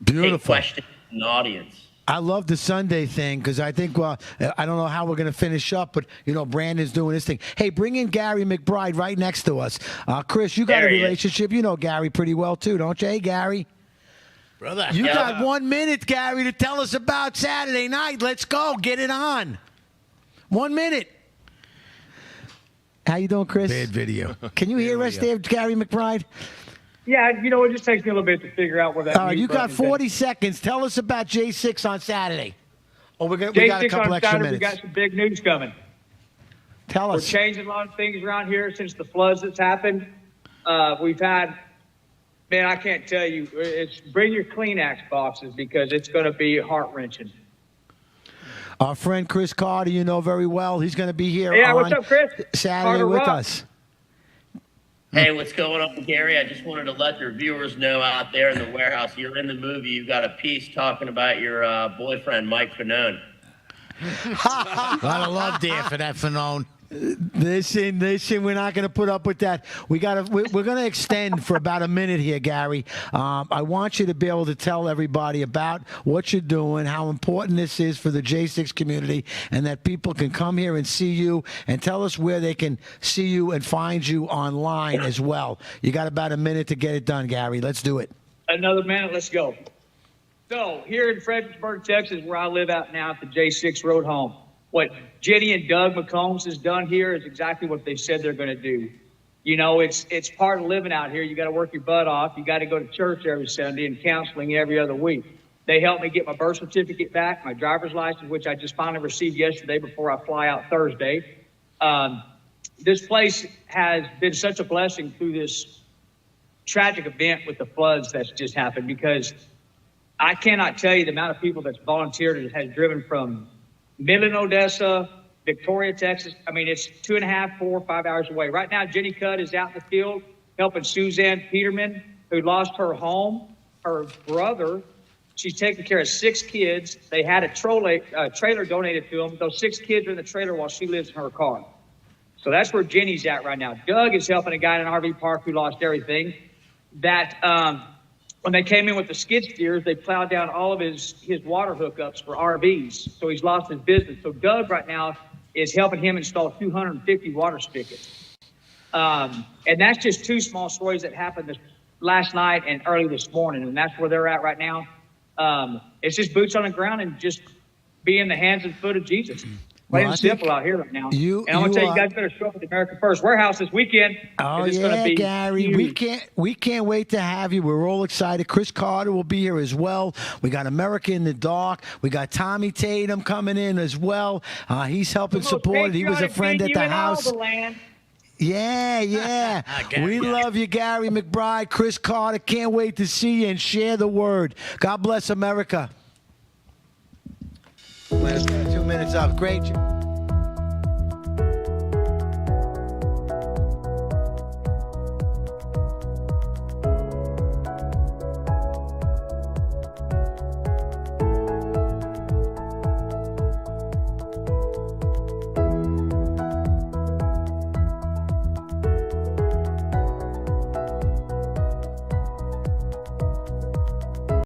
take questions from the audience. I love the Sunday thing because I think, well, I don't know how we're going to finish up, but, you know, Brandon's doing his thing. Hey, bring in Gary McBride right next to us. Chris, you got a relationship. You know Gary pretty well, too, don't you? Hey, Gary. Brother. You got 1 minute, Gary, to tell us about Saturday night. Let's go. Get it on. 1 minute. How you doing, Chris? Bad video. Can you hear us there, Gary McBride? Yeah, you know, it just takes me a little bit to figure out where that. All right, you got 40 seconds. Tell us about J6 on Saturday. Oh, we got a couple extra minutes. We got some big news coming. Tell us. We're changing a lot of things around here since the floods that's happened. We've had, man, I can't tell you. It's bring your Kleenex boxes because it's going to be heart-wrenching. Our friend Chris Carter, you know very well. He's going to be here on what's up, Chris? Saturday Carter with Rock. us. Hey, what's going on, Gary? I just wanted to let your viewers know out there in the warehouse, you're in the movie. You've got a piece talking about your boyfriend, Mike Fanone. A lot of love there for that Fanone. Listen, we're not going to put up with that. We're going to extend for about a minute here, Gary. I want you to be able to tell everybody about what you're doing, how important this is for the J6 community, and that people can come here and see you, and tell us where they can see you and find you online as well. You got about a minute to get it done, Gary. Let's do it. Another minute, let's go. So here in Fredericksburg, Texas, where I live out now at the J6 Road Home, what Jenny and Doug McCombs has done here is exactly what they said they're going to do. You know, it's part of living out here. You got to work your butt off. You got to go to church every Sunday and counseling every other week. They helped me get my birth certificate back, my driver's license, which I just finally received yesterday before I fly out Thursday. This place has been such a blessing through this tragic event with the floods that's just happened, because I cannot tell you the amount of people that's volunteered and has driven from Midland, Odessa, Victoria, Texas. I mean, it's 2.5, 4, 5 hours away. Right now, Jenny Cudd is out in the field helping Suzanne Peterman, who lost her home, her brother. She's taking care of 6 kids. They had a trailer donated to them. Those 6 kids are in the trailer while she lives in her car. So that's where Jenny's at right now. Doug is helping a guy in an RV park who lost everything. That when they came in with the skid steers, they plowed down all of his water hookups for RVs. So he's lost his business. So Doug right now is helping him install 250 water spigots. And that's just 2 small stories that happened last night and early this morning. And that's where they're at right now. It's just boots on the ground and just be in the hands and foot of Jesus. Plain and simple out here right now. And I'm going to tell you guys better show up at the America First Warehouse this weekend. Oh, it's yeah, gonna be Gary. huge. We can't wait to have you. We're all excited. Chris Carter will be here as well. We got America in the Dark. We got Tommy Tatum coming in as well. He's helping support it. He was a friend at the house. Yeah. We love you, Gary McBride. Chris Carter. Can't wait to see you and share the word. God bless America. 2 minutes up. Great.